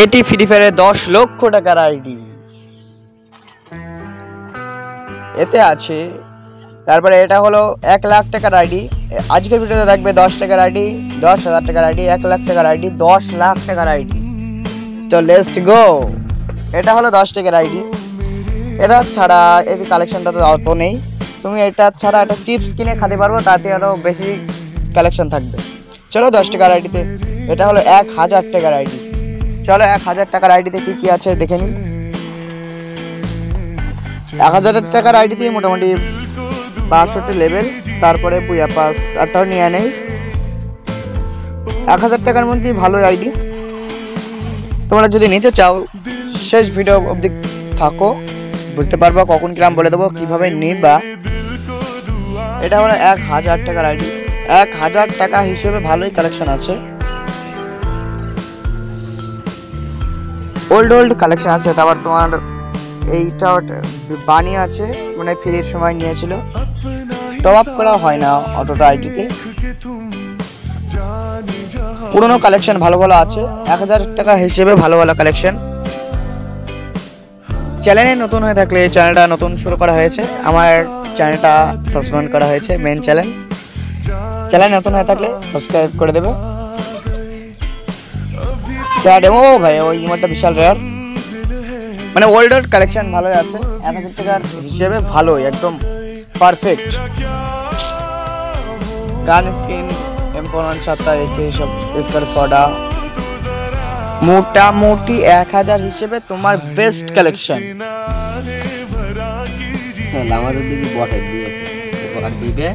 এটি ফ্রি ফায়ারে 10 লক্ষ টাকার আইডি এতে আছে। তারপরে এটা হলো 1 লাখ টাকার আইডি। আজকের ভিডিওতে দেখবে 10 টাকার আইডি, 10,000 টাকার আইডি, 1 লাখ টাকার আইডি, 10 লাখ টাকার আইডি। তো লেটস গো। এটা হলো 10 টাকার আইডি। এটা ছাড়া এই কালেকশনটা তো অত নেই। তুমি এটা ছাড়া একটা চিপস কিনে খেতে পারবো, তাতে আরও বেশি কালেকশন থাকবে। চলো 10 টাকার আইডিতে, এটা হলো 1000 টাকার আইডি। চলো 1000 টাকার আইডিতে কি কি আছে দেখে নিই। 1000 টাকার আইডিতে মোটামুটি 62টি লেভেল, তারপরে পুয়া পাস আরটাও নিয়ে নেই। 1000 টাকার মধ্যে ভালো আইডি। তোমরা যদি নিতে চাও শেষ ভিডিও অবধি থাকো, বুঝতে পারবা কখন কিরাম বলে দেবো কিভাবে নিবা। এটা হলো 1000 টাকার আইডি। 1000 টাকা হিসেবে ভালোই কালেকশন আছে। ওল্ড কালেকশন আছে। তারপর তোমার এইটা বানি আছে, মানে ফ্রির সময় নিয়েছিল, টপ আপ করা হয় না অতটা আইডিতে। পুরনো কালেকশন ভালো ভালো আছে। 1000 টাকা হিসেবে ভালো ভালো কালেকশন। চ্যানেলে নতুন হয়ে থাকলে চ্যানেলটা নতুন শুরু করা হয়েছে, আমার চ্যানেলটা সাবস্ক্রাইব করা হয়েছে, মেন চ্যানেল নতুন হয়ে থাকলে সাবস্ক্রাইব করে দেবে। ও ভাই ওই ইমোটটা বিশাল রেয়ার, মানে ওল্ড কালেকশন ভালোই আছে। 1000 টাকার হিসেবে ভালোই, একদম পারফেক্ট। গান স্কিন M417 AK সব স্কার সোডা, মোটামুটি 1000 হিসেবে তোমার বেস্ট কালেকশন। আমাদের দিকে বটে দিয়ে দিবে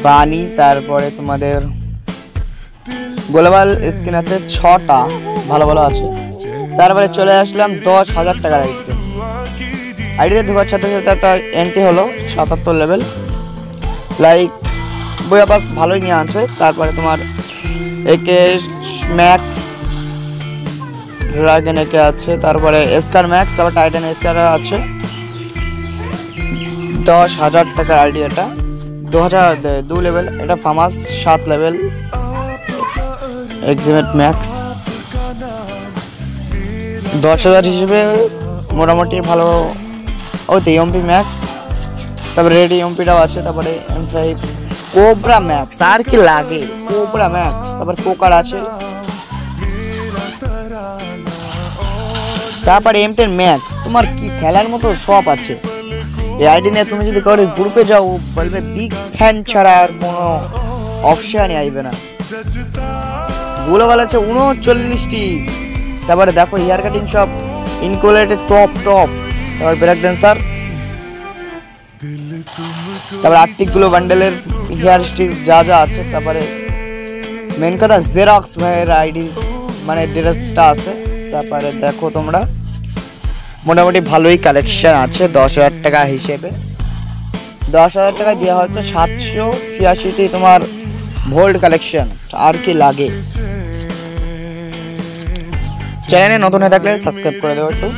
বানি। তারপরে তোমাদের গ্লোবাল স্কিন আছে 6টা, ভালো ভালো আছে। তারপরে চলে আসলাম 10,000 টাকার আইডিতে ঢোকার সাথে সাথে একটা এন্ট্রি হলো 77 লেভেল, লাইক বইয়া পাস ভালোই নিয়ে আছে। তারপরে তোমার একে ম্যাক্স ড্রাগন একে আছে, তারপরে স্কার ম্যাক্স, তারপর টাইটান স্কার আছে। 10,000 টাকার আইডি। এটা 2002 লেভেল, এটা ফামাস 7 লেভেল এক্সিমেট ম্যাক্স। 10,000 হিসেবে মোটামুটি ভালো। ও তো এমপি ম্যাক্স, তারপরে রেডি এমপিটাও আছে। তারপরে M5 কোবরা ম্যাক্স, আর কি লাগে, কোবরা ম্যাক্স। তারপর পোকার আছে, তারপরে M10 ম্যাক্স। তোমার কি খেলার মতো সব আছে এই আইডি নিয়ে। তুমি যদি কারোর গ্রুপে যাও বলবে বিগ ফ্যান ছাড়া আর কোনো অপশনই আইবে না। গ্লোবাল আছে 39টি। তারপরে দেখো হেয়ার কাটিং সব ইনকুলেটেড টপ। তারপর ব্রেক ড্যান্সার, তারপর আর্টিকগুলো বান্ডেলের হেয়ার স্টিক যা আছে। তারপরে মেন কথা জেরক্স ভাইয়ের আইডি, মানে ড্রেসটা আছে। তারপরে দেখো তোমরা মোটামুটি ভালোই কালেকশন আছে 10,000 টাকা হিসেবে। 10,000 টাকা দেওয়া হচ্ছে 786টি তোমার ভোল্ড কালেকশন, আর কি লাগে। চ্যানেলে নতুন হয়ে থাকলে সাবস্ক্রাইব করে দেবো একটু।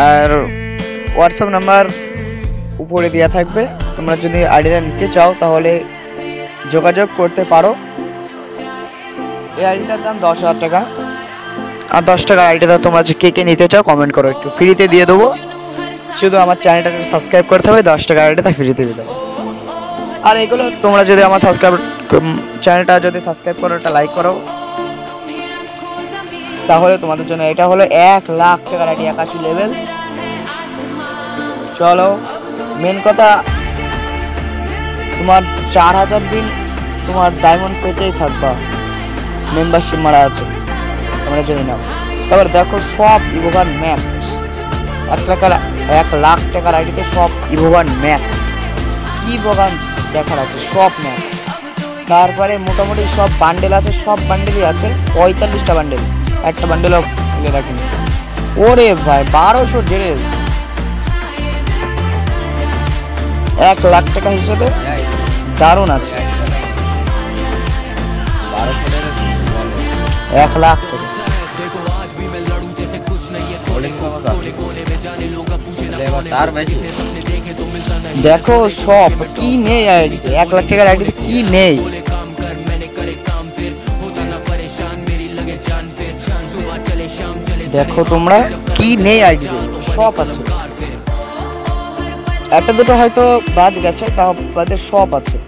আর হোয়াটসঅ্যাপ নাম্বার উপরে দেওয়া থাকবে, তোমরা যদি আইডিটা নিতে চাও তাহলে যোগাযোগ করতে পারো। এই আইডিটার দাম 10,000 টাকা। আর 10 টাকার আইডিটা তোমরা যে কে নিতে চাও কমেন্ট করো, একটু ফ্রিতে দিয়ে দেবো। শুধু আমার চ্যানেলটা সাবস্ক্রাইব করতে হবে, 10 টাকার আইডিটা ফ্রিতে দিয়ে দেবো। আর এগুলো তোমরা যদি আমার চ্যানেলটা যদি সাবস্ক্রাইব করো, একটা লাইক করো, তাহলে তোমাদের জন্য। এটা হলো 1 লাখ টাকার আইডি, 81 লেভেল। চলো মেন কথা, তোমার 4000 দিন তোমার ডায়মন্ড পেতেই থাকবা, মেম্বারশিপ মারা আছে তোমরা যদি নাও। তারপর দেখো সব ইভোগান ম্যাক্স, 1 লাখ টাকার আইডিতে সব ইভোগান ম্যাক্স। কি ইভোগান দেখার আছে, সব ম্যাক্স। তারপরে মোটামুটি সব বান্ডেল আছে, সব বান্ডেলই আছে। 45টা বান্ডেল, একটা বান্ডেলও খুলে রাখিনি। ওরে ভাই 1200 জেরেস। 1 লাখ টাকা হিসেবে দারুণ আছে। 1 লাখ টাকা। দেখো সব কি নেই আইডিতে, 1 লাখ টাকার আইডিতে কি নেই। দেখো তোমরা কি নেই আইডিতে, সব আছে। একটা দুটো হয়তো বাদ গেছে, তাও বাদে সব আছে।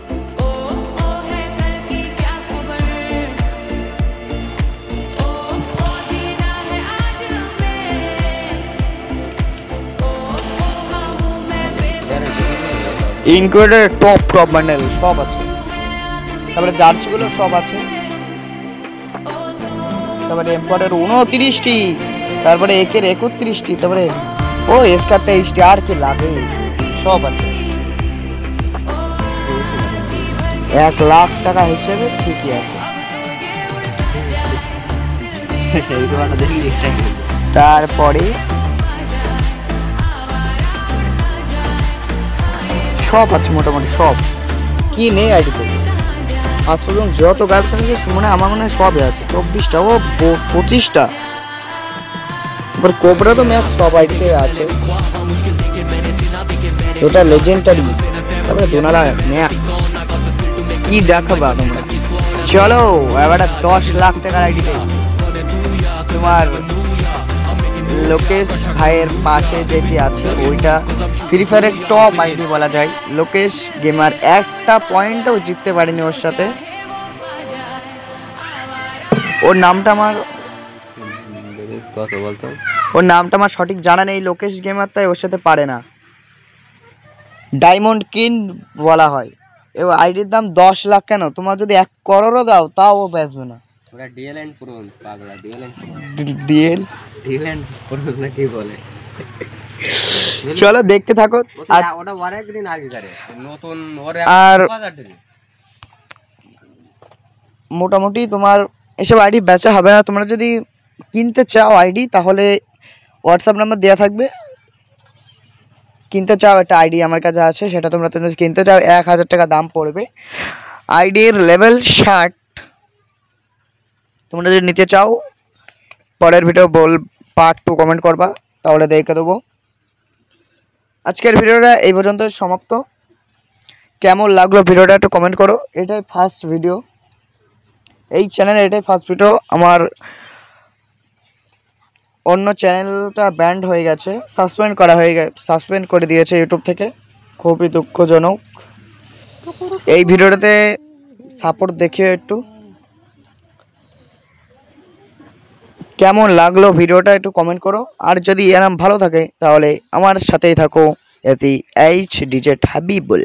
ইনক্লুডেড টপ বান্ডেল সব আছে। তারপরে জার্সিগুলো সব আছে। তারপরে এম্পায়ারের 29টি, তারপরে একের 31টি, তারপরে ও এসকার 23টি, আর কি লাগে সব আছে। 1 লাখ টাকা হিসেবে ঠিকই আছে। তারপরে সব আছে মোটামুটি সব। কি নেই আইডিতে আজ পর্যন্ত যত গার্লফ্রেন্ড মনে আমার মনে হয় সবই আছে। 24টা ও 25টা। এবার কোবরা তো ম্যাক্স সব আইডিতে আছে। এটা লেজেন্ডারি। তারপরে দোনালা ম্যাক্স কি দেখাবা তোমরা। চলো এবার 10 লাখ টাকার আইডিতে তোমার লোকেশ ভাইয়ের পাশে যেটি আছে ওইটা ফ্রি ফায়ারের টপ আইডি বলা যায়। লোকেশ গেমার একটা পয়েন্টও জিততে পারেনি ওর সাথে। ওর নামটা আমার সঠিক জানা নেই। লোকেশ গেমার তাই ওর সাথে পারে না। ডায়মন্ড কিন বলা হয়। এবার আইডির দাম 10 লাখ। কেন তোমার যদি 1 করোড়ও দাও তাও ও বেচবে না। চলো দেখতে থাকো। আর মোটামুটি তোমার এসব আইডি বেচা হবে না। তোমরা যদি কিনতে চাও আইডি তাহলে হোয়াটসঅ্যাপ নাম্বার দেওয়া থাকবে। কিনতে চাও একটা আইডি আমার কাছে আছে, সেটা তোমরা কিনতে চাও 1000 টাকা দাম পড়বে। আইডির লেভেল 60। তোমরা যদি নিতে চাও পরের ভিডিও পার্ট 2 কমেন্ট করবা, তাহলে দেখে দেবো। আজকের ভিডিওটা এই পর্যন্ত সমাপ্ত। কেমন লাগলো ভিডিওটা একটু কমেন্ট করো। এটাই ফার্স্ট ভিডিও এই চ্যানেলে, এটাই ফার্স্ট ভিডিও। আমার অন্য চ্যানেলটা ব্যান্ড হয়ে গেছে, সাসপেন্ড করে দিয়েছে ইউটিউব থেকে। খুবই দুঃখজনক। এই ভিডিওটাতে সাপোর্ট দেখিও একটু। কেমন লাগলো ভিডিওটা একটু কমেন্ট করো। আর যদি এরম ভালো থাকে তাহলে আমার সাথেই থাকো। এটি এইচ ডিজে হাবিবুল।